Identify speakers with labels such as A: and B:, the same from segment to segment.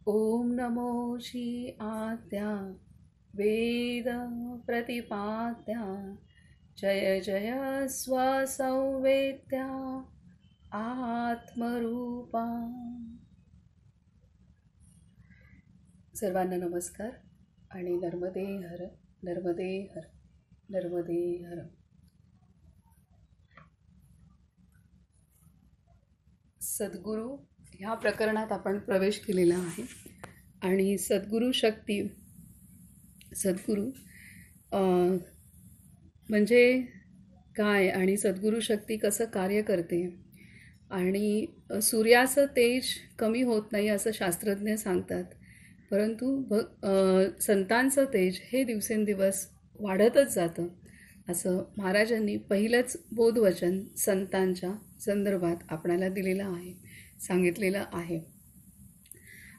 A: ओम नमो श्री आद्या वेद प्रतिपाद्या जय जय स्वसंवेद्या आत्मरूपा. सर्वांना नमस्कार आणि नर्मदे हर, नर्मदे हर, नर्मदे हर. सद्गुरू ह्या प्रकरणात आपण प्रवेश केलेला आहे आणि सद्गुरू शक्ती, सद्गुरू म्हणजे काय आणि सद्गुरू शक्ती कसं कार्य करते आणि सूर्याचं तेज कमी होत नाही असं शास्त्रज्ञ सांगतात, परंतु संतांचं तेज हे दिवसेंदिवस वाढतच जातं असं महाराजांनी पहिलंच बोधवचन संतांच्या संदर्भात आपणाला दिलेलं आहे, सांगितलेलं आहे.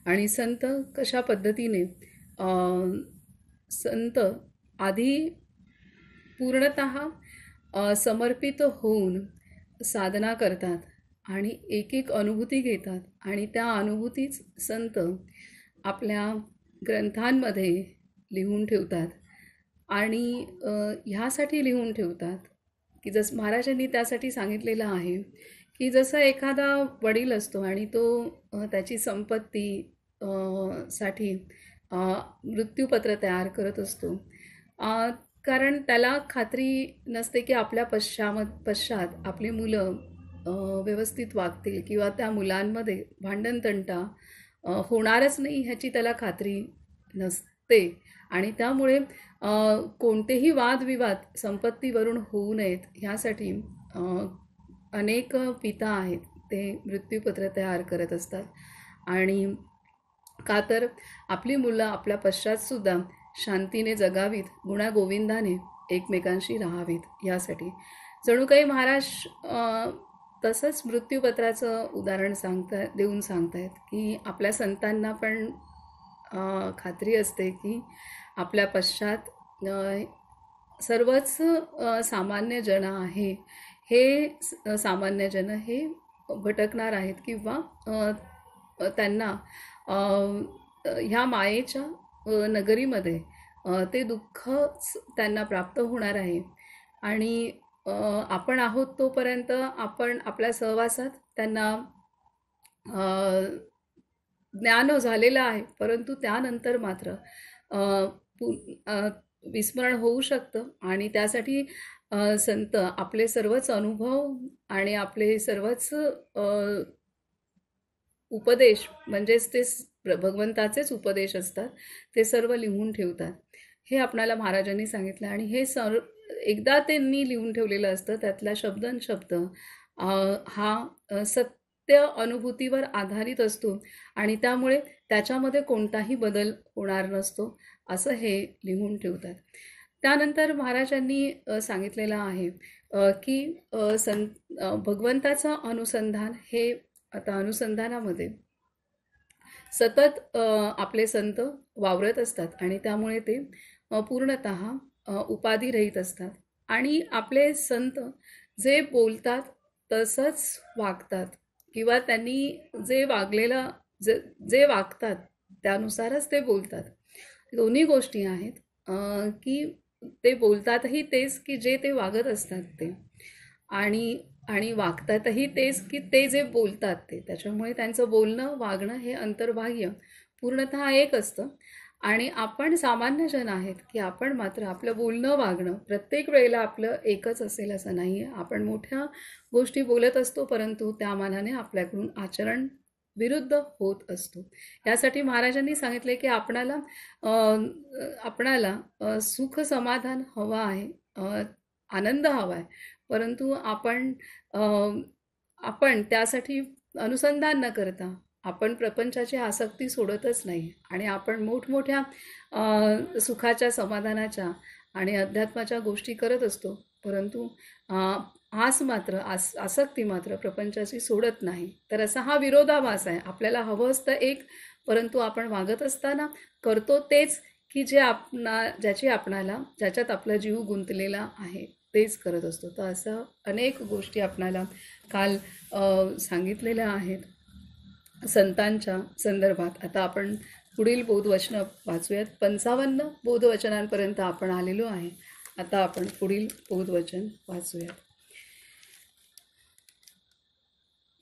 A: आणि संत कशा पद्धतीने संत आधी पूर्णतः समर्पित होऊन साधना करतात आणि एक एक अनुभूती घेतात आणि त्या अनुभूतीच संत आपल्या ग्रंथांमध्ये लिहून ठेवतात. आणि ह्यासाठी लिहून ठेवतात की जसं महाराजांनी त्यासाठी सांगितलेलं आहे की जसं एखादा वडील असतो आणि तो त्याची संपत्ती साठी मृत्यूपत्र तयार करत असतो, कारण त्याला खात्री नसते की आपल्या पश्चात आपली मुलं व्यवस्थित वागतील किंवा त्या मुलांमध्ये भांडणतंटा होणारच नाही ह्याची त्याला खात्री नसते. आणि त्यामुळे कोणतेही वादविवाद संपत्तीवरून होऊ नयेत ह्यासाठी अनेक पिता आहेत ते मृत्यूपत्र तयार करत असतात. आणि का तर आपली मुलं आपल्या पश्चातसुद्धा शांतीने जगावीत, गुण्यागोविंदाने एकमेकांशी राहावीत यासाठी. जणू काही महाराज तसंच मृत्यूपत्राचं उदाहरण देऊन सांगतायत की आपल्या संतांना पण खात्री असते की आपल्या पश्चात सर्वच सामान्य जन आहे, हे सामान्य जन हे भटकणार आहेत किंवा त्यांना ह्या मायेच्या नगरीमध्ये ते दुःख त्यांना प्राप्त होणार आहे. आणि आपण आहोत तोपर्यंत आपण आपल्या सहवासात त्यांना ज्ञान झालेलं आहे, परंतु त्यानंतर मात्र विस्मरण होऊ शकतं. आणि त्यासाठी संत आपले सर्वच अनुभव आणि आपले सर्वच उपदेश, म्हणजेच ते भगवंताचेच उपदेश असतात, ते सर्व लिहून ठेवतात. हे आपणाला महाराजांनी सांगितलं. आणि हे एकदा त्यांनी लिहून ठेवलेलं असतं, त्यातला शब्दनशब्द हा सत्य अनुभूतीवर आधारित असतो आणि त्यामुळे त्याच्यामध्ये कोणताही बदल होणार नसतो असं हे लिहून ठेवतात. त्यानंतर महाराजांनी सांगितलेलं आहे की भगवंताचं अनुसंधान हे, आता अनुसंधानामध्ये सतत आपले संत वावरत असतात आणि त्यामुळे ते पूर्णतः उपाधिरहित असतात. आणि आपले संत जे बोलतात तसंच वागतात किंवा त्यांनी जे वागलेलं जे वागतात त्यानुसारच ते बोलतात. दोन्ही गोष्टी आहेत की ते बोलतातही तेच की जे ते वागत असतात ते, आणि वागतातही तेच की ते जे बोलतात ते. त्याच्यामुळे त्यांचं बोलणं वागणं हे अंतर्बाह्य पूर्णतः एक असतं. आणि आपण सामान्य जन आहेत की आपण मात्र आपलं बोलणं वागणं प्रत्येक वेळेला आपलं एकच असेल असं नाही आहे. आपण मोठ्या गोष्टी बोलत असतो, परंतु त्या मानाने आपल्याकडून आचरण विरुद्ध होत असतो. यासाठी महाराजांनी सांगितले की आपणाला सुख समाधान हवं आहे, आनंद हवा आहे, परंतु आपण त्यासाठी अनुसंधान न करता आपण प्रपंचाची आसक्ती सोडतच नाही आणि आपण मोठमोठ्या सुखाच्या, समाधानाच्या आणि अध्यात्माच्या गोष्टी करत असतो, परंतु आसक्ती मात्र प्रपंचाची सोडत नाही. तर असा हा विरोधाभास आहे. आपल्याला हवं असतं एक, परंतु आपण वागत असताना करतो तेच की ज्याच्यात आपला जीव गुंतलेला आहे तेच करत असतो. तर असं अनेक गोष्टी आपणाला काल सांगितलेल्या आहेत. संतांच्या संदर्भात आता आपण पुढील बोधवचनं वाचूयात. 55 बोधवचनांपर्यंत आपण आलेलो आहे. आता आपण पुढील बोधवचन वाचूयात.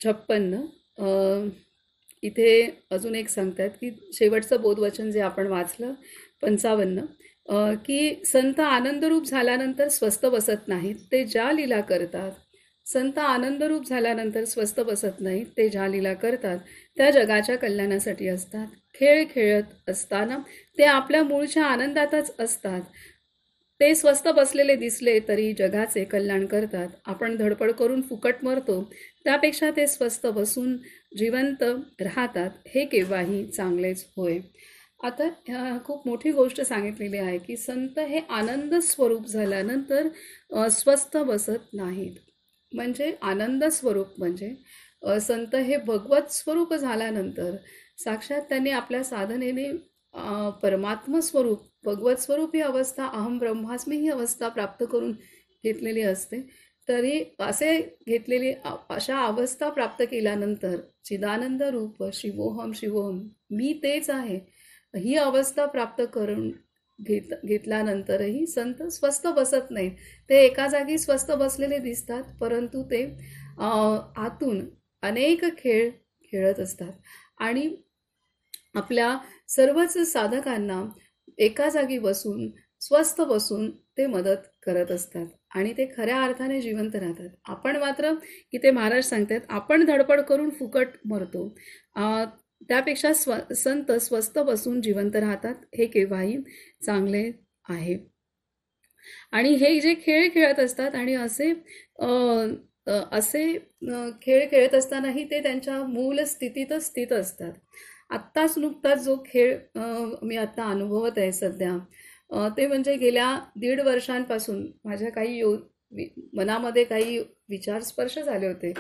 A: 56 इथे अजून एक सांगतात की शेवटचं बोधवचन जे आपण वाचलं 55 की संत आनंदरूप झाल्यानंतर स्वस्थ बसत नाहीत, ते ज्या लीला करतात. संत आनंदरूप झाल्यानंतर स्वस्थ बसत नाहीत, ते ज्या लीला करतात त्या जगाच्या कल्याणासाठी असतात. खेळ खेळत असताना ते आपल्या मूळच्या आनंदातच असतात. ते स्वस्थ बसलेले दिसले तरी जगाचे कल्याण करतात. आपण धडपड करून फुकट मरतो, त्यापेक्षा ते स्वस्थ बसून जिवंत राहतात, हे केव्हाही चांगलेच होय. आता खूप मोठी गोष्ट सांगितलेली आहे की संत हे आनंद स्वरूप झाल्यानंतर स्वस्थ बसत नाहीत. म्हणजे आनंद स्वरूप म्हणजे संत हे भगवत स्वरूप झाल्यानंतर साक्षात त्यांनी आपल्या साधनेने परमात्म स्वरूप भगवत स्वरूप ही अवस्था अहम ब्रह्मास्मी ही अवस्था प्राप्त करून घेतलेली असते. तरी असे घेतलेली अशा अवस्था प्राप्त केल्यानंतर चिदानंद रूप शिवोहम शिवोहम मी तेच आहे ही अवस्था प्राप्त करून घेतल्यानंतरही संत स्वस्थ बसत नाहीत. ते एका जागी स्वस्थ बसलेले दिसतात, परंतु ते आतून अनेक खेळ खेळत असतात आणि आपल्या सर्वच साधकांना एका जागी बसून स्वस्थ बसून ते मदत करत असतात आणि ते खऱ्या अर्थाने जिवंत राहतात. आपण मात्र इथे महाराज सांगतात आपण धडपड करून फुकट मरतो, त्यापेक्षा संत स्वस्थ बसून जिवंत राहतात, हे केव्हाही चांगले आहे. आणि हे जे खेळ खेळत असतात आणि असे खेळ खेळत असतानाही ते त्यांच्या मूल स्थितीतच स्थित असतात. आत्ताच नुकताच जो खेळ मी आत्ता अनुभवत आहे सध्या, ते म्हणजे गेल्या 1.5 वर्षांपासून माझ्या काही मनामध्ये काही विचार स्पर्श झाले होते.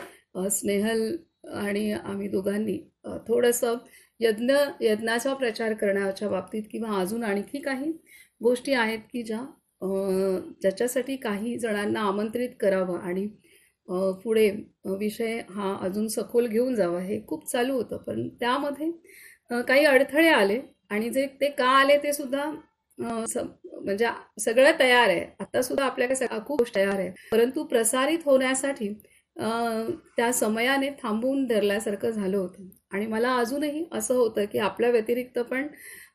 A: स्नेहल आणि आम्ही दोघांनी थोडंसं यज्ञाचा प्रचार करण्याच्या बाबतीत किंवा अजून आणखी काही गोष्टी आहेत की ज्याच्यासाठी काही जणांना आमंत्रित करावं आणि पुढे विषय हा अजून सखोल घेऊन जावा, हे खूप चालू होतं. पण त्यामध्ये काही अडथळे आले आणि जे ते का आले ते सुद्धा म्हणजे सगळं तयार आहे, आता सुद्धा आपल्याकडे खूप गोष्ट तयार आहे, परंतु प्रसारित होण्यासाठी त्या समयाने थांबवून धरल्यासारखं झालं होतं. आणि मला अजूनही असं होतं की आपल्या व्यतिरिक्त पण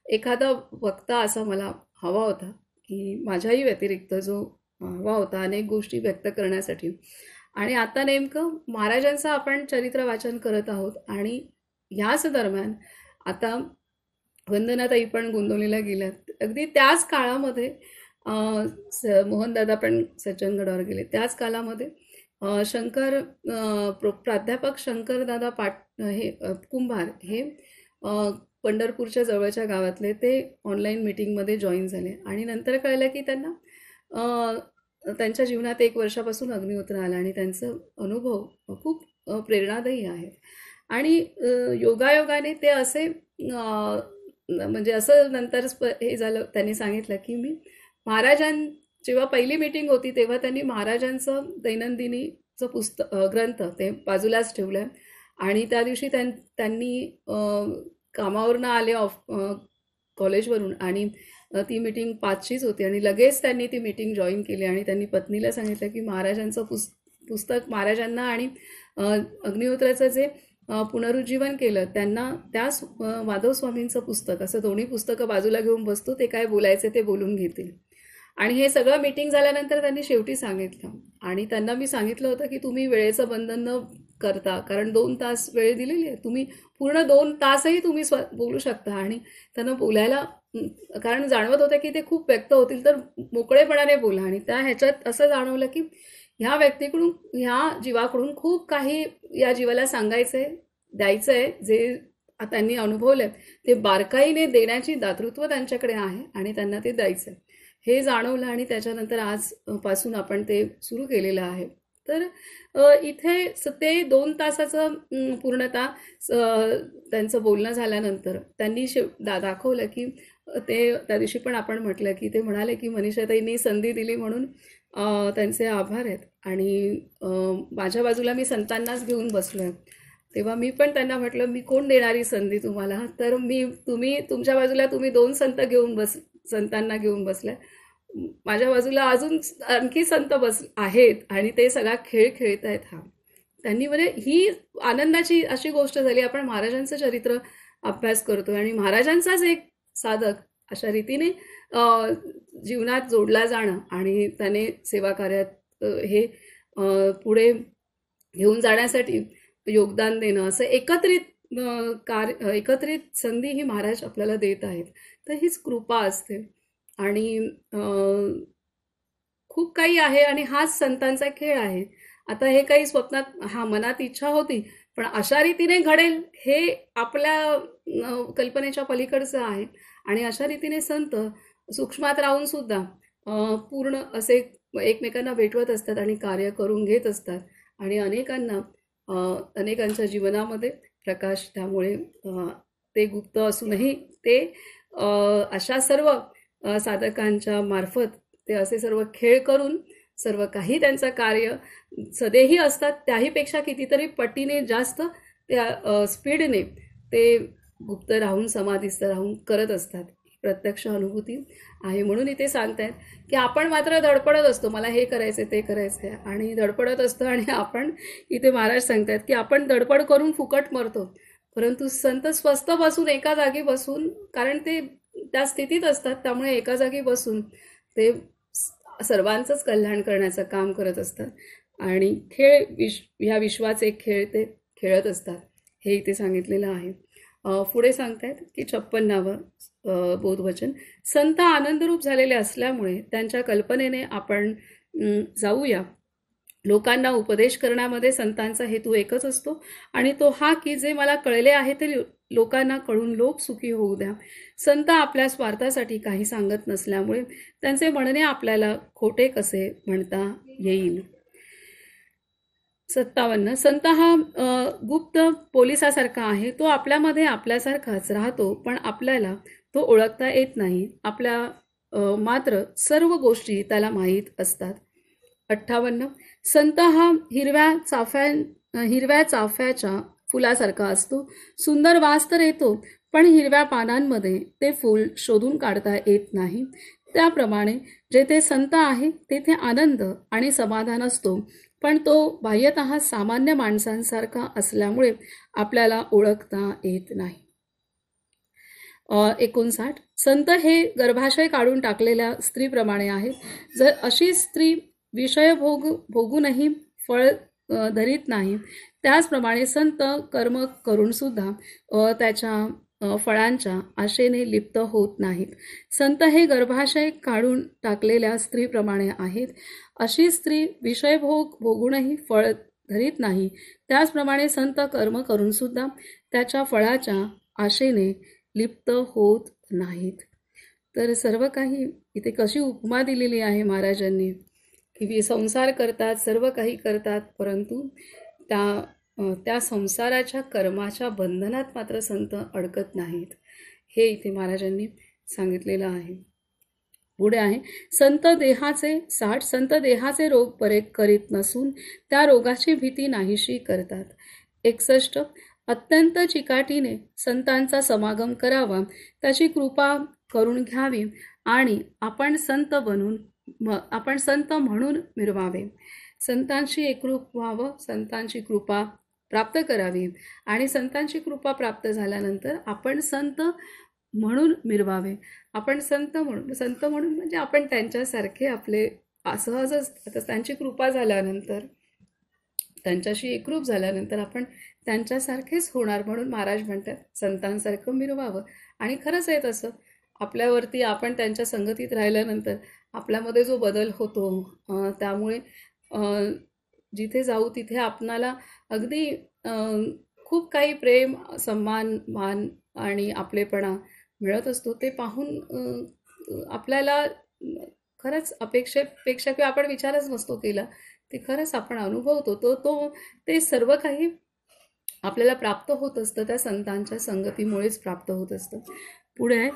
A: एखादा वक्ता असा मला हवा होता, की माझ्याही व्यतिरिक्त जो हवा होता अनेक गोष्टी व्यक्त करण्यासाठी. आणि आता नेमकं महाराजांचं आपण चरित्र वाचन करत आहोत आणि ह्याच दरम्यान आता वंदनाताई पण गोंदवलीला गेल्यात. अगदी त्याच काळामध्ये मोहनदादा पण सज्जनगडावर गेले. त्याच काळामध्ये प्राध्यापक शंकरदादा हे कुंभार हे पंढरपूरच्या जवळच्या गावातले ते ऑनलाईन मीटिंगमध्ये जॉईन झाले आणि नंतर कळलं की त्यांना त्यांच्या जीवनात 1 वर्षापासून अग्निहोत्र आला आणि त्यांचं अनुभव खूप प्रेरणादायी आहेत. आणि योगायोगाने ते असे म्हणजे असं नंतर हे झालं, त्यांनी सांगितलं की मी जेव्हा पहिली मीटिंग होती तेव्हा त्यांनी महाराजांचं दैनंदिनीचं ग्रंथ ते बाजूलाच ठेवलं आणि त्या दिवशी त्यांनी कामावरनं आले कॉलेजवरून आणि ती मीटिंग 5शीच होती आणि लगेच त्यांनी ती मीटिंग जॉईन केली आणि त्यांनी पत्नीला सांगितलं की महाराजांचं पुस्तक महाराजांना आणि अग्निहोत्राचं जे पुनरुज्जीवन केलं त्यांना त्या माधव स्वामींचं पुस्तक, असं दोन्ही पुस्तकं बाजूला घेऊन बसतो, ते काय बोलायचे ते बोलून घेतील. आणि हे सगळं मीटिंग झाल्यानंतर त्यांनी शेवटी सांगितलं आणि त्यांना मी सांगितलं होतं की तुम्ही वेळेचं बंधन न करता, कारण 2 तास वेळ दिलेली आहे, तुम्ही पूर्ण 2 तासही तुम्ही बोलू शकता. आणि त्यांना बोलायला कारण जाणवत होतं की ते खूप व्यक्त होतील, तर मोकळेपणाने बोला. आणि ह्याच्यात असं जाणवलं की ह्या व्यक्तीकडून, ह्या जीवाकडून खूप काही या जीवाला सांगायचंय, द्यायचंय, जे त्यांनी अनुभवलं ते बारकाईने देण्याची दातृत्व त्यांच्याकडे आहे आणि त्यांना ते द्यायचंय हे जाणवलं. आणि त्याच्यानंतर आजपासून आपण ते सुरू केलेलं आहे. तर इथे ते 2 तासाचं पूर्णतः त्यांचं बोलणं झाल्यानंतर त्यांनी दाखवलं की ते त्या दिवशी पण आपण म्हटलं की ते म्हणाले की मनीषाताईंनी संधी दिली म्हणून त्यांचे आभार आहेत. आणि माझ्या बाजूला मी संतांनाच घेऊन बसलो आहे तेव्हा मी पण त्यांना म्हटलं, मी कोण देणारी संधी तुम्हाला? तर तुम्ही तुमच्या बाजूला तुम्ही 2 संतांना घेऊन बसलाय. माझ्या बाजूला अजून आणखी संत आहेत आणि ते सगळा खेळ खेळतायत हा. त्यांनी म्हणजे ही आनंदाची अशी गोष्ट झाली. आपण महाराजांचं चरित्र अभ्यास करतोय आणि महाराजांचाच एक साधक अशा रीतीने जीवनात जोडला जाणं आणि त्याने सेवा कार्यात हे पुढे घेऊन जाण्यासाठी योगदान देणं असं एकत्रित संधी ही महाराज आपल्याला देत आहेत. तर हीच कृपा असते आणि खूप काही आहे आणि हाच संतांचा खेळ आहे. आता हे काही स्वप्नात मनात इच्छा होती, पण अशा रीतीने घडेल हे आपल्या कल्पनेच्या पलीकडचं आहे आणि अशा रीतीने संत सूक्ष्मात राहून सुद्धा पूर्ण असे एकमेकांना भेटवत असतात आणि कार्य करून घेत असतात आणि अनेकांच्या जीवनामध्ये प्रकाश त्यामुळे ते गुप्त असूनही ते अशा सर्व साधकांच्या मार्फत ते असे सर्व खेळ करून सर्व काही त्यांचं कार्य सदेही असतात, त्याहीपेक्षा कितीतरी पटीने जास्त त्या स्पीडने ते गुप्त राहून समाधीस्थ राहून करत असतात. प्रत्यक्ष अनुभूती आहे. म्हणून इथे सांगतायत की आपण मात्र धडपडत असतो, मला हे करायचं ते करायचं आणि धडपडत असतो आणि आपण इथे महाराज सांगतायत की आपण धडपड करून फुकट मरतो. परंतु संत स्वस्थ बसून एका जागी बसून, कारण ते त्या स्थितीत असतात, त्यामुळे एका जागी बसून ते सर्वांचंच कल्याण करण्याचं काम करत असतात आणि ह्या विश्वाचे खेळ ते खेळत असतात, हे इथे सांगितलेलं आहे. पुढे सांगतायत की 56व बोधवचन. संत आनंदरूप झालेले असल्यामुळे त्यांच्या कल्पनेने आपण जाऊया. लोकांना उपदेश करण्यामध्ये संतांचा हेतू एकच असतो आणि तो हा की जे मला कळले आहे ते लोकांना कळून लोक सुखी होऊ द्या. संत आपल्या स्वार्थासाठी काही सांगत नसल्यामुळे त्यांचे म्हणणे आपल्याला खोटे कसे म्हणता येईल. 57. संत हा गुप्त पोलिसासारखा आहे. तो आपल्यामध्ये आपल्यासारखाच राहतो, पण आपल्याला तो ओळखता येत नाही. मात्र सर्व गोष्टी त्याला माहीत असतात. 58. संत हा हिरव्या चाफ्याच्या फुलासारखा असतो. सुंदर वास तर येतो, पण हिरव्या पानांमध्ये ते फूल शोधून काढता येत नाही. त्याप्रमाणे जेथे संत आहे तेथे आनंद आणि समाधान असतो, पण तो बाह्यतः सामान्य माणसांसारखा असल्यामुळे आपल्याला ओळखता येत नाही. 59. संत हे गर्भाशय काढून टाकलेल्या स्त्रीप्रमाणे आहेत. जर अशी स्त्री विषय भोगूनही फळ धरीत नाही, त्याचप्रमाणे संत कर्म करून सुद्धा त्याच्या फळांच्या आशेने लिप्त होत नाहीत. संत हे गर्भाशय काढून टाकलेल्या स्त्रीप्रमाणे आहेत. अशी स्त्री विषय भोगूनही फळ धरीत नाही, त्याचप्रमाणे संत कर्म करून सुद्धा त्याच्या फळाच्या आशेने लिप्त होत नाहीत. तर सर्व काही इथे कशी उपमा दिलेली आहे महाराजांनी की संसार करतात, सर्व काही करतात, परंतु त्या संसाराच्या कर्माच्या बंधनात मात्र संत अडकत नाहीत, हे इथे महाराजांनी सांगितलेलं आहे. पुढे आहे संत देहाचे रोग बरे करीत नसून त्या रोगाची भीती नाहीशी करतात. 61. अत्यंत चिकाटीने संतांचा समागम करावा, त्याची कृपा करून घ्यावी आणि आपण संत म्हणून मिरवावे. संतांशी एकरूप व्हावं, संतांची कृपा प्राप्त करावी आणि संतांची कृपा प्राप्त झाल्यानंतर आपण संत म्हणून मिरवावे. आपण संत म्हणून म्हणजे आपण त्यांच्यासारखे आपले सहजच, आता त्यांची कृपा झाल्यानंतर, त्यांच्याशी एकरूप झाल्यानंतर आपण त्यांच्यासारखेच होणार म्हणून महाराज म्हणतात संतांसारखं मिरवावं. आणि खरंच आहे तसं. आपल्यावरती आपण त्यांच्या संगतीत राहिल्यानंतर आपल्यामध्ये जो बदल होतो, त्यामुळे जिथे जाऊ तिथे आपणाला अगदी खूप काही प्रेम, सन्मान, मान आणि आपलेपणा मिळत असतो. ते पाहून आपल्याला खरंच अपेक्षेपेक्षा किंवा आपण विचारच नसतो केला, ते खरंच आपण अनुभवतो. ते सर्व काही आपल्याला प्राप्त होत असतं, त्या संतांच्या संगतीमुळेच प्राप्त होत असतं. पुढे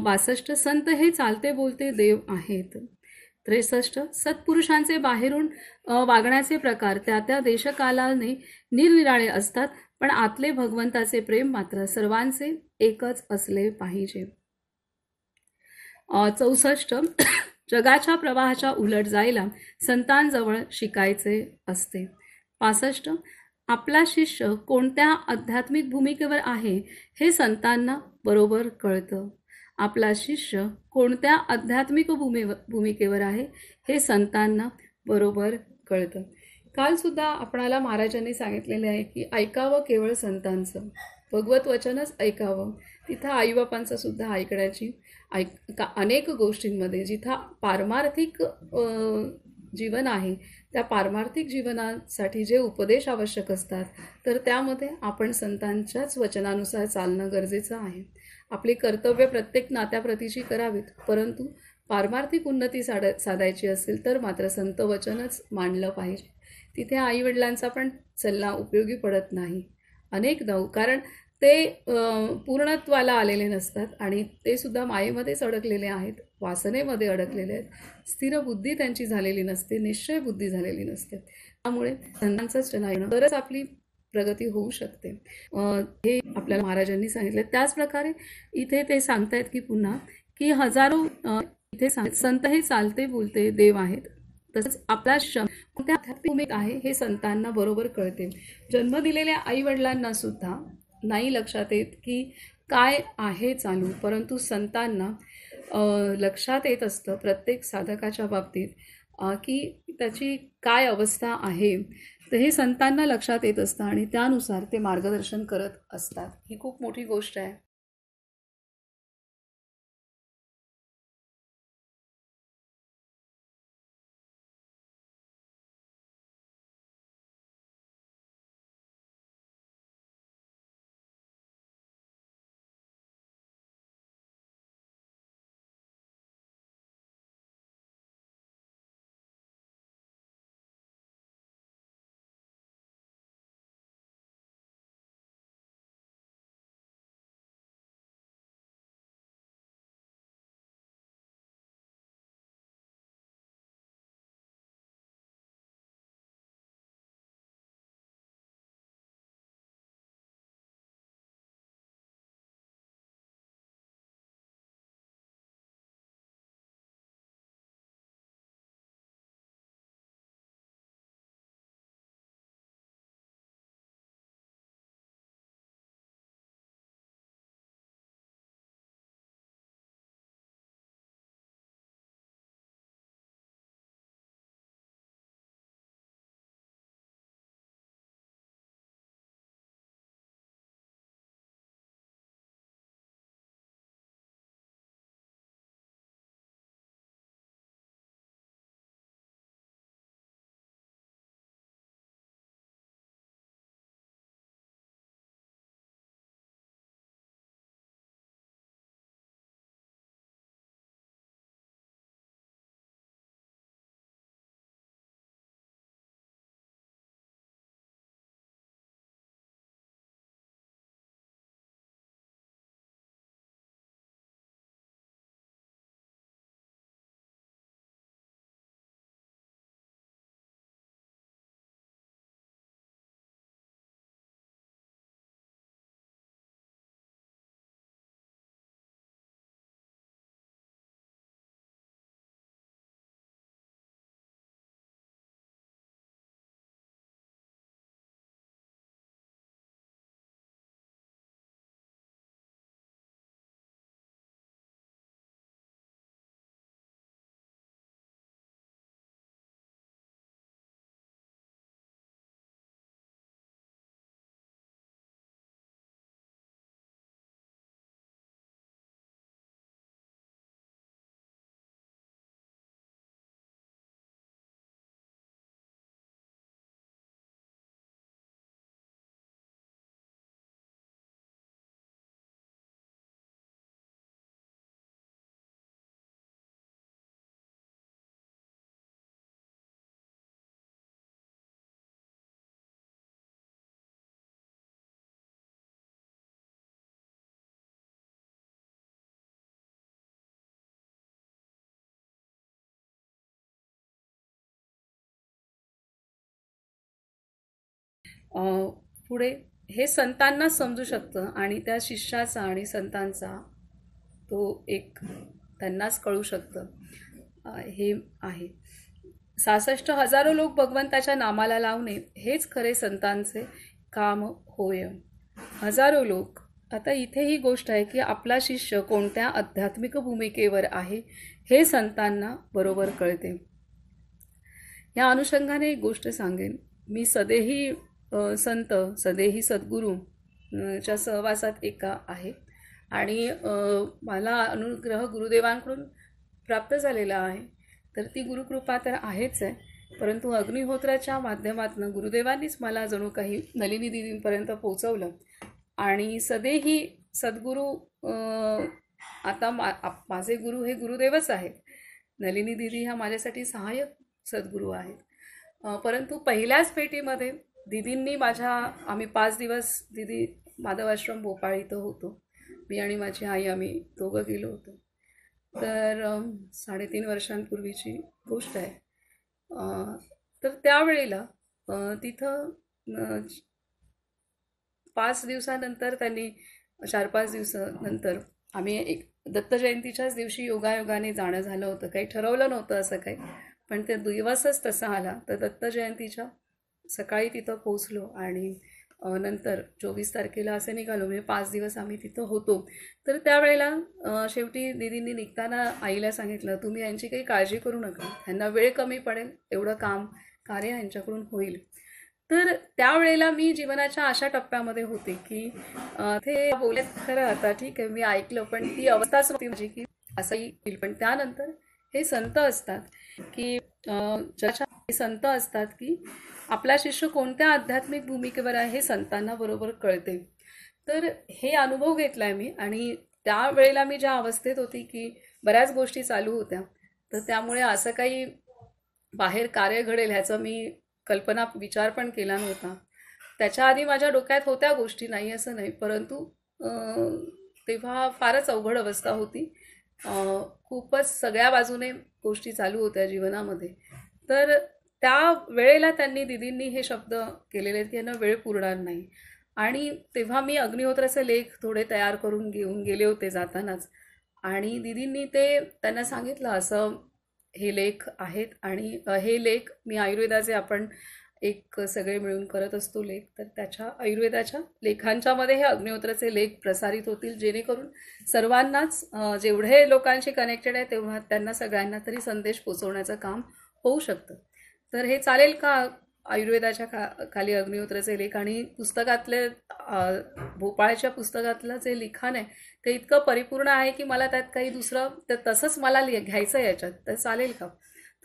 A: 62. संत हे चालते बोलते देव आहेत. 63. सत्पुरुषांचे बाहेरून वागण्याचे प्रकार त्या देशकालाने निरनिराळे असतात, पण आतले भगवंताचे प्रेम मात्र सर्वांचे एकच असले पाहिजे. 64 जगाच्या प्रवाहाच्या उलट जायला संतांजवळ शिकायचे असते. 65 आपला शिष्य कोणत्या आध्यात्मिक भूमिकेवर आहे हे संतांना बरोबर कळतं. आपला शिष्य कोणत्या आध्यात्मिक भूमिकेवर आहे हे संतांना बरोबर कळतं. कालसुद्धा आपणाला महाराजांनी सांगितलेले आहे की ऐकावं केवळ संतांचं, भगवत वचनच ऐकावं. तिथं आईबापांचं सुद्धा ऐकण्याची अनेक गोष्टींमध्ये जिथं पारमार्थिक जीवन आहे, त्या पारमार्थिक जीवनासाठी जे उपदेश आवश्यक असतात, तर त्यामध्ये आपण संतांच्याच वचनानुसार चालणं गरजेचं आहे. आपली कर्तव्य प्रत्येक नात्याप्रतीची करावीत, परंतु पारमार्थिक उन्नती साधायची असेल तर मात्र संत वचनच मानलं पाहिजे. तिथे आईवडिलांचा पण सल्ला उपयोगी पडत नाही अनेकदा, कारण ते पूर्णत्वाला आलेले नसतात आणि ते सुद्धा मायेमध्येच अडकलेले आहेत, वासनेमध्ये अडकलेले आहेत. स्थिर बुद्धी त्यांची झालेली नसते, निश्चय बुद्धी झालेली नसते. त्यामुळे संतांचंच चलन तरच आपली प्रगती होऊ शकते. हे आपल्याला महाराजांनी सांगितलं. त्याचप्रकारे इथे ते सांगतायत की पुन्हा की हजारो इथे संत हे चालते बोलते देव आहेत. तसंच आपला कोणत्या आध्यात्मिक आहे हे संतांना बरोबर कळते. जन्म दिलेल्या आई वडिलांना सुद्धा नाही लक्षात येत की काय आहे चालू, परंतु संतांना लक्षात येत असतं प्रत्येक साधकाच्या बाबतीत की त्याची काय अवस्था आहे. तर हे संतांना लक्षात येत असतं आणि त्यानुसार ते मार्गदर्शन करत असतात. ही खूप मोठी गोष्ट आहे. पुढे हे संतांना समजू शकतं आणि त्या शिष्याचा आणि संतांचा तो एक त्यांनाच कळू शकतं. हे आहे. 66 हजारो लोक भगवंताच्या नामाला लावणे हेच खरे संतांचे काम होय. हजारो लोक. आता इथे ही गोष्ट आहे की आपला शिष्य कोणत्या आध्यात्मिक भूमिकेवर आहे हे संतांना बरोबर कळते. या अनुषंगाने एक गोष्ट सांगेन. मी सदेही संत, सदेही सद्गुरू च्या सहवासात एका आहे आणि मला अनुग्रह गुरुदेवांकडून प्राप्त झालेला आहे. तर ती गुरुकृपा तर आहेच आहे, परंतु अग्निहोत्राच्या माध्यमातून गुरुदेवांनीच मला जणू काही नलिनी दिदींपर्यंत पोचवलं आणि सदेही सद्गुरू आता माझे गुरु हे गुरुदेवच आहेत. नलिनी दिदी ह्या माझ्यासाठी सहाय्यक सद्गुरू आहेत. परंतु पहिल्याच भेटीमध्ये दिदींनी आम्ही 5 दिवस दिदी माधवाश्रम भोपाळ इथं होतो. मी आणि माझी आई आम्ही दोघं गेलो होतो. तर 3.5 वर्षांपूर्वीची गोष्ट आहे. तर त्यावेळेला तिथं 5 दिवसानंतर त्यांनी 4-5 दिवसानंतर आम्ही दत्त जयंतीच्याच दिवशी योगायोगाने जाणं झालं होतं. काही ठरवलं नव्हतं असं काही, पण ते दिवसच तसा आला. तर दत्त जयंतीच्या सकाळी तिथं पोचलो आणि नंतर 24 तारखेला असे निघालो. म्हणजे 5 दिवस आम्ही तिथं होतो. तर त्यावेळेला शेवटी दिदींनी निघताना आईला सांगितलं, तुम्ही यांची काही काळजी करू नका, त्यांना वेळ कमी पडेल, एवढं कार्य यांच्याकडून होईल. तर त्यावेळेला मी जीवनाच्या अशा टप्प्यामध्ये होते की ते बोलत खरं आता ठीक आहे, मी ऐकलं, पण ती अवस्थाच होती माझी की असंही येईल. पण त्यानंतर हे संत असतात की संत असतात की आपला शिष्य कोणत्या आध्यात्मिक भूमिकेवर आहे हे संतांना बरोबर कळते. तर हे अनुभव घेतलाय मी आणि त्यावेळेला मी ज्या अवस्थेत होती की बऱ्याच गोष्टी चालू होत्या, तर त्यामुळे असं काही बाहेर कार्य घडेल ह्याचं मी विचार पण केला नव्हता. त्याच्या आधी माझ्या डोक्यात होत्या गोष्टी, नाही असं नाही, परंतु तेव्हा फारच अवघड अवस्था होती. खूपच सगळ्या बाजूने गोष्टी चालू होत्या जीवनामध्ये. तर त्या वेळेला दिदींनी हे शब्द केलेले की यांना वेळ पुरणार नाही. आणि तेव्हा मी अग्निहोत्राचे लेख थोडे तयार करून घेऊन गेले होते जातानाच, आणि दिदींनी त्यांना सांगितलं असं हे लेख आहेत आणि हे लेख मी आयुर्वेदाचे आपण एक सगळे मिळून करत असतो लेख, तर त्याच्या आयुर्वेदाच्या लेखांच्या मध्ये हे अग्निहोत्राचे लेख प्रसारित होतील, जेणेकरून सर्वांनाच जेवढे लोकांशी कनेक्टेड आहे तेव्हा त्यांना सगळ्यांना तरी संदेश पोचवण्याचं काम होऊ शकतं. तर हे चालेल का आयुर्वेदाच्या खाली अग्निहोत्राचे लेख? आणि पुस्तकातले भोपाळच्या पुस्तकातलं जे लिखाण आहे ते इतकं परिपूर्ण आहे की मला त्यात काही दुसरं तसंच मला घ्यायचं याच्यात, तर चालेल का?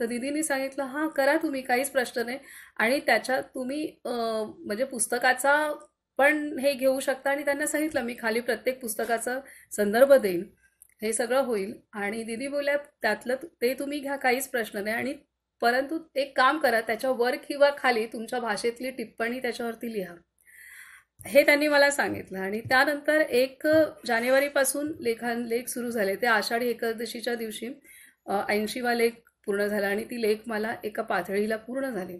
A: तर दिदींनी सांगितलं हां करा तुम्ही, काहीच प्रश्न नाही. आणि त्याच्यात तुम्ही म्हणजे पुस्तकाचा पण हे घेऊ शकता. आणि त्यांना सांगितलं मी खाली प्रत्येक पुस्तकाचा संदर्भ देईन, हे सगळं होईल. आणि दिदी बोलल्या त्यातलं ते तुम्ही घ्या, काहीच प्रश्न नाही. आणि परंतु एक काम करा, त्याच्या वर किंवा खाली तुमच्या भाषेतली टिप्पणी त्याच्यावरती लिहा, हे त्यांनी मला सांगितलं. आणि त्यानंतर 1 जानेवारीपासून लेख सुरू झाले. ते आषाढी एकादशीच्या दिवशी 80वा लेख पूर्ण झाला आणि ती लेख मला एका पातळीला पूर्ण झाली.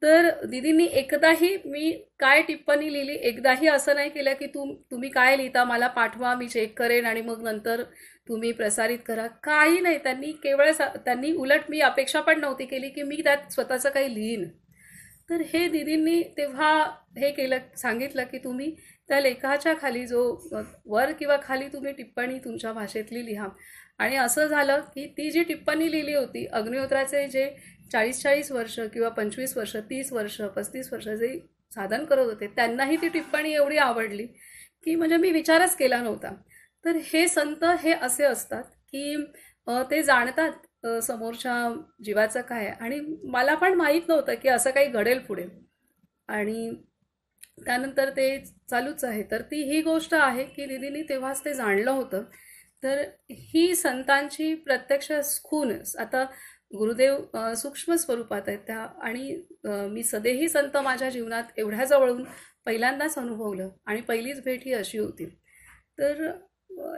A: तर दिदींनी एकदाही मी काय टिप्पणी लिहिली, एकदाही असं नाही केलं की तुम्ही काय लिहिता मला पाठवा, मी चेक करेन आणि मग नंतर तुम्ही प्रसारित करा, काही नाही. त्यांनी उलट मी अपेक्षा पण नव्हती केली की मी त्यात स्वतःचं काही लिहीन. तर हे दिदींनी तेव्हा सांगितलं की तुम्ही त्या लेखाच्या खाली जो वर किंवा खाली तुम्ही टिप्पणी तुमच्या भाषेतली लिहा. आणि असं झालं की ती जी टिप्पणी लिहिली होती, अग्निहोत्राचे जे 40 वर्ष किंवा 25 वर्ष, 30 वर्ष, 35 वर्ष जे साधन करत होते, त्यांनाही ती टिप्पणी एवढी आवडली की म्हणजे मी विचारच केला नव्हता. तर हे संत हे असे असतात की ते जाणतात समोरच्या जीवाचं काय. आणि मला पण माहीत नव्हतं की असं काही घडेल पुढे, आणि त्यानंतर ते चालूच आहे. तर ही गोष्ट आहे की दिदींनी तेव्हाच ते जाणलं होतं. तर ही संतांची प्रत्यक्ष खूण. आता गुरुदेव सूक्ष्म स्वरूपात आहेत त्या, आणि मी सदेही संत माझ्या जीवनात एवढ्या जवळून पहिल्यांदाच अनुभवलं आणि पहिलीच भेट ही अशी होती. तर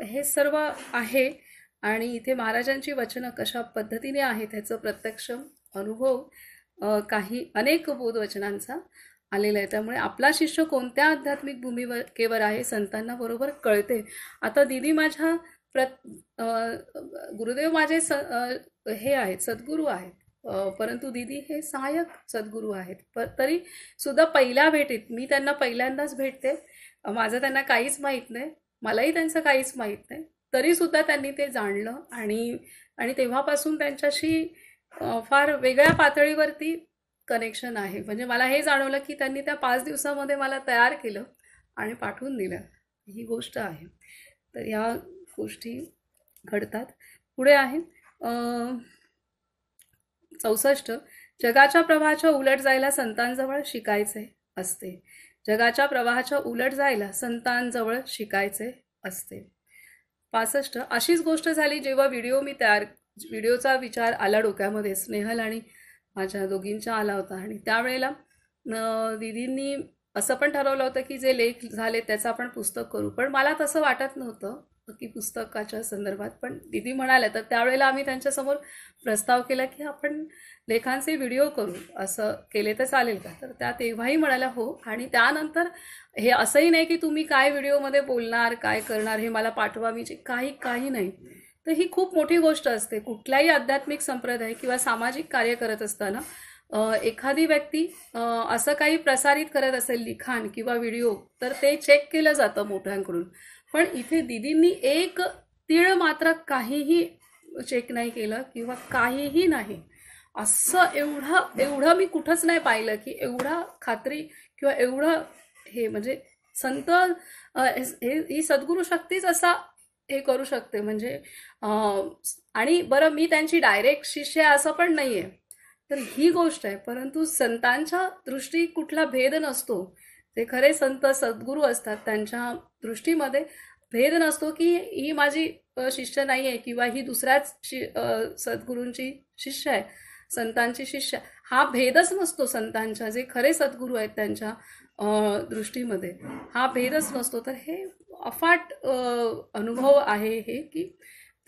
A: हे सर्व आहे. आणि इथे महाराजांची वचनं कशा पद्धतीने आहेत ह्याचं प्रत्यक्ष अनुभव काही अनेक बोधवचनांचा आलेलं आहे. त्यामुळे आपला शिष्य कोणत्या आध्यात्मिक भूमिकेवर आहे संतांना बरोबर कळते. आता दीदी माझ्या अ, गुरुदेव माझे हे आहेत, सद्गुरू आहेत. परंतु दीदी हे सहाय्यक सद्गुरू आहेत. तरी सुद्धा पहिल्या भेटीत मी त्यांना पहिल्यांदाच भेटते. माझं त्यांना काहीच माहीत नाही, मलाही त्यांचं काहीच माहीत नाही. तरीसुद्धा त्यांनी ते जाणलं आणि आणि तेव्हापासून त्यांच्याशी फार वेगळ्या पातळीवरती कनेक्शन आहे. म्हणजे मला हे जाणवलं की त्यांनी त्या 5 दिवसामध्ये मला तयार केलं आणि पाठवून दिलं, ही गोष्ट आहे. तर या गोष्टी घडतात. पुढे आहे 64. जगाच्या प्रवाहाच्या उलट जायला संतांजवळ शिकायचे असते. जगाच्या प्रवाहाच्या उलट जायला संतांजवळ शिकायचे असते. 65. अशीच गोष्ट झाली जेव्हा व्हिडिओचा विचार आला डोक्यामध्ये. स्नेहल आणि माझ्या दोघींच्या आला होता आणि त्यावेळेला दीदींनी असं पण ठरवलं होतं की जे लेख झाले त्याचं आपण पुस्तक करू. पण मला तसं वाटत नव्हतं की पुस्तकाच्या संदर्भात. पण दीदी म्हणाल्या, तर त्यावेळेला आम्ही त्यांच्यासमोर प्रस्ताव केला की आपण लेखांचे व्हिडिओ करू, असं केले तर चालेल का? तर त्या तेव्हाही म्हणाल्या हो. आणि त्यानंतर हे असंही नाही की तुम्ही काय व्हिडिओमध्ये बोलणार, काय करणार, हे मला पाठवा, मी काही नाही. तर ही खूप मोठी गोष्ट असते. कुठल्याही आध्यात्मिक संप्रदाय किंवा सामाजिक कार्य करत असताना एखादी व्यक्ती असं काही प्रसारित करत असेल लिखाण किंवा व्हिडिओ, तर ते चेक केलं जातं मोठ्यांकडून. पण इथे दीदींनी एक तीळ मात्र काहीही चेक नाही केलं किंवा काहीही नाही. असं एवढं मी कुठंच नाही पाहिलं की एवढा खात्री किंवा एवढं हे म्हणजे संत ही सद्गुरू शक्तीच असा हे करू शकते. म्हणजे आणि बरं, मी त्यांची डायरेक्ट शिष्य आहे असं पण नाही आहे, तर ही गोष्ट आहे. परंतु संतांच्या दृष्टी कुठला भेद नसतो. ते खरे संत सद्गुरू असतात, त्यांच्या दृष्टीमध्ये भेद नसतो की ही माझी शिष्य नाही आहे किंवा ही दुसऱ्याच सद्गुरूंची शिष्य आहे, संतांची शिष्य. हा भेदच नसतो संतांच्या, जे खरे सद्गुरू आहेत त्यांच्या दृष्टीमध्ये हा भेदच नसतो. तर हे अफाट अनुभव आहे हे की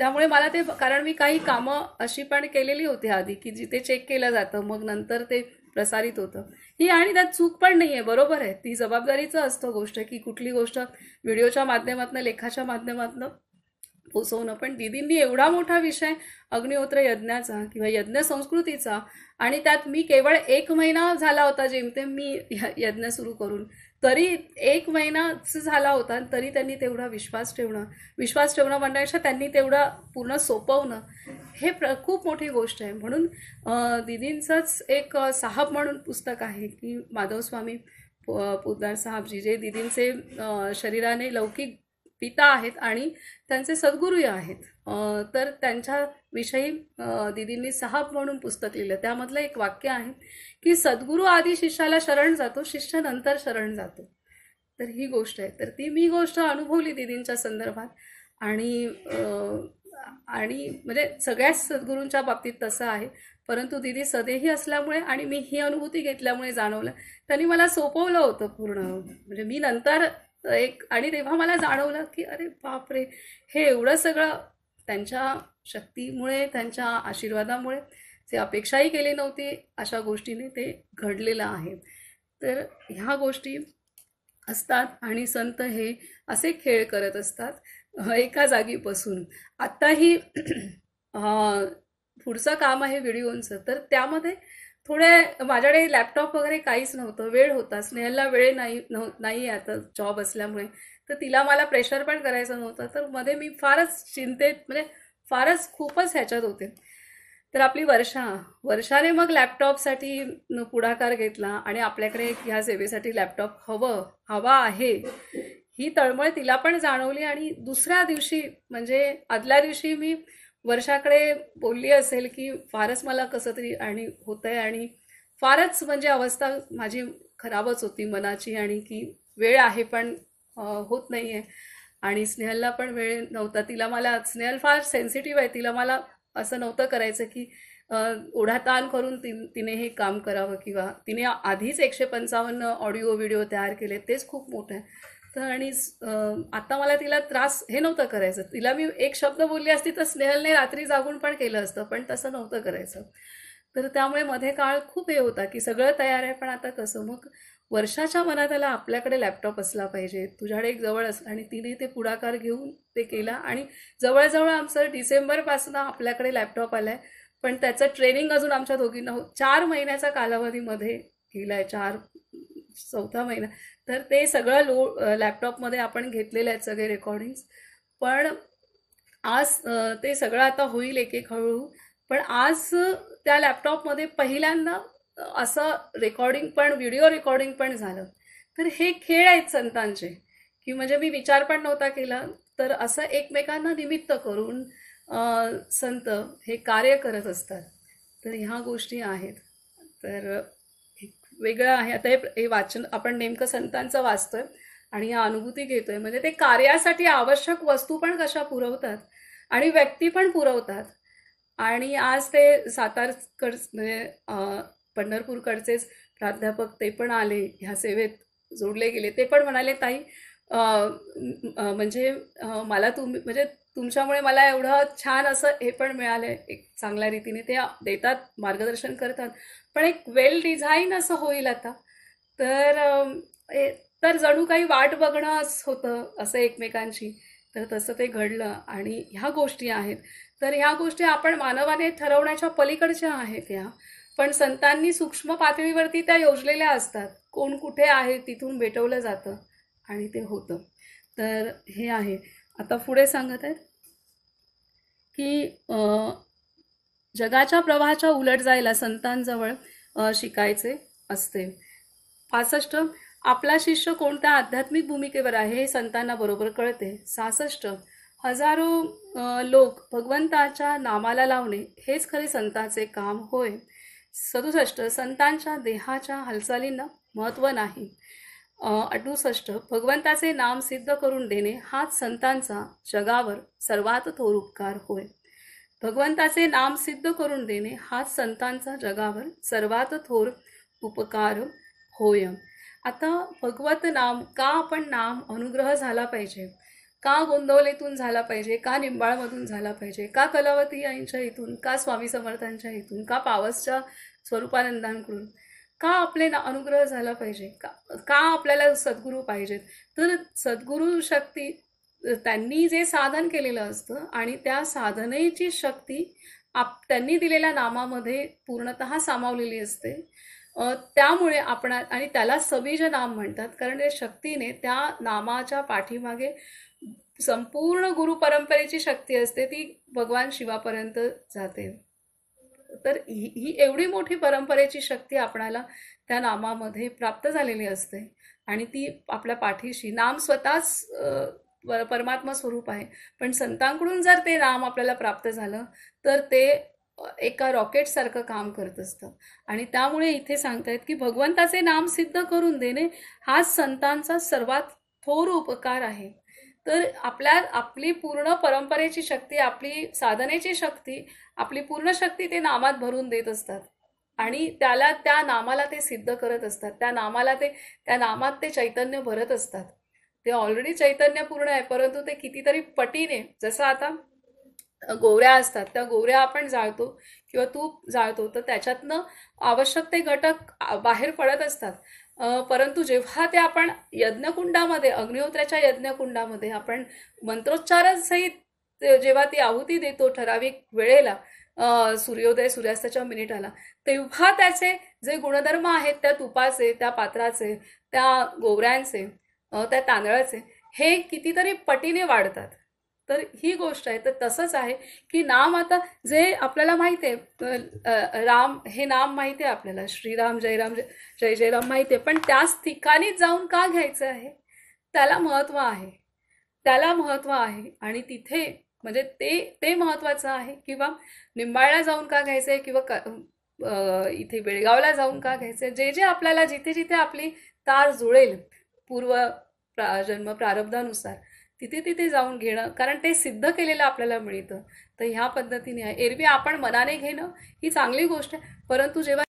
A: त्यामुळे मला ते, कारण मी काही कामं अशी पण केलेली होती आधी की जिथे चेक केलं जातं मग नंतर ते प्रसारित होतं. ही आणि त्यात चूक पण नाही आहे, बरोबर आहे, ती जबाबदारीचं असतं गोष्ट की कुठली गोष्ट व्हिडिओच्या माध्यमातून, लेखाच्या माध्यमातून पोचवणं. पण दीदींनी एवढा मोठा विषय अग्निहोत्र यज्ञाचा किंवा यज्ञ संस्कृतीचा, आणि त्यात मी केवळ 1 महिना झाला होता जेमतेम मी यज्ञ सुरू करून, तरी 1 महिनाच झाला होता तरी त्यांनी तेवढा विश्वास ठेवणं म्हणण्यापेक्षा त्यांनी तेवढा पूर्ण सोपवणं, हे खूप मोठी गोष्ट आहे. म्हणून दीदींचंच एक साहब म्हणून पुस्तक आहे की माधवस्वामी पोद्दार साहबजी, जे दीदींचे शरीराने लौकिक पिता आहेत आणि त्यांचे सद्गुरूही आहेत. तर त्यांच्याविषयी दीदींनी साहब म्हणून पुस्तक लिहिलं. त्यामधलं एक वाक्य आहे की सद्गुरू आधी शिष्याला शरण जातो, शिष्य नंतर शरण जातो. तर ही गोष्ट आहे. तर मी गोष्ट अनुभवली दीदींच्या संदर्भात. आणि आणि म्हणजे सगळ्याच सद्गुरूंच्या बाबतीत तसं आहे. परंतु दीदी सदेही असल्यामुळे आणि मी ही अनुभूती घेतल्यामुळे जाणवलं, त्यांनी मला सोपवलं होतं पूर्ण. म्हणजे मी नंतर आणि तेव्हा मला जाणवलं की अरे बापरे, हे एवढं सगळं त्यांच्या शक्तीमुळे, त्यांच्या आशीर्वादामुळे, जे अपेक्षाही केली नव्हती अशा गोष्टीने ते घडलेलं आहे. तर ह्या गोष्टी असतात आणि संत हे असे खेळ करत असतात एका जागी बसून. आत्ताही पुढचं काम आहे व्हिडिओचं, तर त्यामध्ये थोडे माझ्याकडे लॅपटॉप वगैरे काहीच नव्हतं, वेळ होता, स्नेहलला वेळ नाही आता जॉब असल्यामुळे, तर तिला मला प्रेशर पण करायचं नव्हतं. तर मध्ये मी फारच चिंतेत, म्हणजे फारच खूपच ह्याच्यात होते. तर आपली वर्षाने मग लॅपटॉपसाठी पुढाकार घेतला आणि आपल्याकडे ह्या सेवेसाठी लॅपटॉप हवा आहे, ही तळमळ तिला पण जाणवली. आणि दुसऱ्या दिवशी म्हणजे आदल्या दिवशी मी वर्षाकडे बोलली असेल की फारच मला कसं तरी आणि होतंय आणि फारच म्हणजे अवस्था माझी खराबच होती मनाची, आणि की वेळ आहे पण होत नाही आहे. आणि स्नेहलला पण वेळ नव्हता. स्नेहल फार सेन्सिटिव्ह आहे, तिला मला असं नव्हतं करायचं की ओढाताण करून तिने हे काम करावं, किंवा तिने आधीच 155 ऑडिओ व्हिडिओ तयार केले, तेच खूप मोठं आहे. तर आणि आता मला तिला त्रास हे नव्हतं करायचं. तिला मी एक शब्द बोलली असती तर स्नेहलने रात्री जागून पण केलं असतं, पण तसं नव्हतं करायचं. तर त्यामुळे मध्ये काळ खूप हे होता की सगळं तयार आहे पण आता कसं. मग वर्षाच्या मनात आला आपल्याकडे लॅपटॉप असला पाहिजे, तुझ्याकडे एक जवळ असला, आणि तिने ते पुढाकार घेऊन ते केला आणि जवळजवळ आमचं डिसेंबरपासून आपल्याकडे लॅपटॉप आलाय. पण त्याचं ट्रेनिंग अजून आमच्या दोघींना 4 महिन्याचा कालावधीमध्ये गेलाय, 4 चौथा महिना. तर ते सगळं लॅपटॉपमध्ये आपण घेतलेले आहेत सगळे रेकॉर्डिंग्स. पण आज ते सगळं आता होईल एक एक हळूहळू. पण आज त्या लॅपटॉपमध्ये पहिल्यांदा असं रेकॉर्डिंग पण, व्हिडिओ रेकॉर्डिंग पण झालं. तर हे खेळ आहेत संतांचे, की म्हणजे मी विचार पण नव्हता केला. तर असं एकमेकांना निमित्त करून संत हे कार्य करत असतात. तर ह्या गोष्टी आहेत. तर एक वेगळं आहे. आता हे वाचन आपण नेमकं संतांचं वाचतोय आणि ह्या अनुभूती घेतोय, म्हणजे ते कार्यासाठी आवश्यक वस्तू पण कशा पुरवतात आणि व्यक्ती पण पुरवतात. आणि आज ते सातारकड म्हणजे पंढरपूरकडचेच प्राध्यापक ते पण आले, ह्या सेवेत जोडले गेले. ते पण म्हणाले, ताई म्हणजे मला तुम्ही, म्हणजे तुमच्यामुळे मला एवढं छान असं हे पण मिळालं, एक चांगल्या रीतीने ते देतात, मार्गदर्शन करतात. पण एक वेल डिझाईन असं होईल आता. तर तर जणू काही वाट बघणंच होतं असं एकमेकांची. तर तसं ते घडलं आणि ह्या गोष्टी आहेत. तर ह्या गोष्टी आपण मानवाने ठरवण्याच्या पलीकडच्या आहेत ह्या. पण संतांनी सूक्ष्म पातळीवरती त्या योजलेल्या असतात. कोण कुठे आहे तिथून भेटवलं जातं आणि ते होतं. तर हे आहे. आता पुढे सांगत आहेत की जगाच्या प्रवाहाच्या उलट जायला संतांजवळ शिकायचे असते. 65. आपला शिष्य कोणत्या आध्यात्मिक भूमिकेवर आहे हे संतांना बरोबर कळते. 66. हजारो लोक भगवंताच्या नामाला लावणे हेच खरे संतांचे काम होय. 67. संतांच्या देहाच्या हालचालींना महत्त्व नाही. 68. भगवंताचे नाम सिद्ध करून देणे हाच संतांचा जगावर सर्वात थोर उपकार होय. भगवंताचे नाम सिद्ध करून देणे हाच संतांचा जगावर सर्वात थोर उपकार होय. आता भगवत नाम का, आपण नाम अनुग्रह झाला पाहिजे का, गोंदवलेतून झाला पाहिजे का, निंबाळमधून झाला पाहिजे का, कलावती यांच्या इथून का, स्वामी समर्थांच्या इथून का, पावसच्या स्वरूपानंदांकडून का आपले अनुग्रह झाला पाहिजे का, का आपल्याला सद्गुरू पाहिजेत. तर सद्गुरू शक्ती त्यांनी जे साधन केलेलं असतं आणि त्या साधनेची शक्ती त्यांनी दिलेल्या नामामध्ये पूर्णतः सामावलेली असते. त्यामुळे आपण, आणि त्याला सबीज नाम म्हणतात, कारण त्या शक्तीने त्या नामाच्या पाठीमागे संपूर्ण गुरु परंपरेची शक्ती असते, ती भगवान शिवापर्यंत जाते. तर ही एवढी मोठी परंपरेची शक्ती आपणाला त्या नामामध्ये प्राप्त झालेली असते आणि ती आपल्या पाठीशी, नाम स्वतःच परमात्मा स्वरूप आहे. पण संतांकडून जर ते नाम आपल्याला प्राप्त झालं तर ते एका रॉकेटसारखं काम करत असतं. आणि त्यामुळे इथे सांगतायत की भगवंताचे नाम सिद्ध करून देणे हाच संतांचा सर्वात थोर उपकार आहे. तर आपली पूर्ण परंपरेची शक्ती, आपली साधनेची शक्ती, आपली पूर्ण शक्ती ते नामात भरून देत असतात आणि त्या नामाला ते सिद्ध करत असतात. त्या नामात ते चैतन्य भरत असतात. ते ऑलरेडी चैतन्यपूर्ण आहे, परंतु ते कितीतरी पटीने, जसं आता गोवऱ्या असतात, त्या गोवऱ्या आपण जाळतो किंवा तूप जाळतो तर त्याच्यातनं आवश्यक ते घटक बाहेर पडत असतात. परंतु जेव्हा ते आपण यज्ञकुंडामध्ये, अग्निहोत्राच्या यज्ञकुंडामध्ये आपण मंत्रोच्चारासहित जेव्हा ती आहुती देतो ठराविक वेळेला, सूर्योदय सूर्यास्ताच्या मिनिटाला, तेव्हा त्याचे जे गुणधर्म आहेत त्या तुपाचे, त्या पात्राचे, त्या गोवऱ्यांचे, त्या तांदळाचे, हे कितीतरी पटीने वाढतात. तर ही गोष्ट आहे. तर तसंच आहे की नाम, आता जे आपल्याला माहिती आहे, राम हे नाम माहिती आहे आपल्याला, श्रीराम जयराम जय जयराम माहिती आहे, पण त्याच ठिकाणीच जाऊन का घ्यायचं आहे, त्याला महत्त्व आहे. त्याला महत्त्व आहे आणि तिथे म्हणजे ते महत्त्वाचं आहे. किंवा निंबाळला जाऊन का घ्यायचं आहे किंवा इथे बेळगावला जाऊन का घ्यायचं आहे, जे जे आपल्याला जिथे जिथे आपली तार जुळेल जन्म प्रारब्धानुसार, तिथे तिथे जाऊन घेणं, कारण ते सिद्ध केलेलं आपल्याला मिळतं. तर ह्या पद्धतीने आहे. एरवी आपण मनाने घेणं ही चांगली गोष्ट आहे, परंतु जेव्हा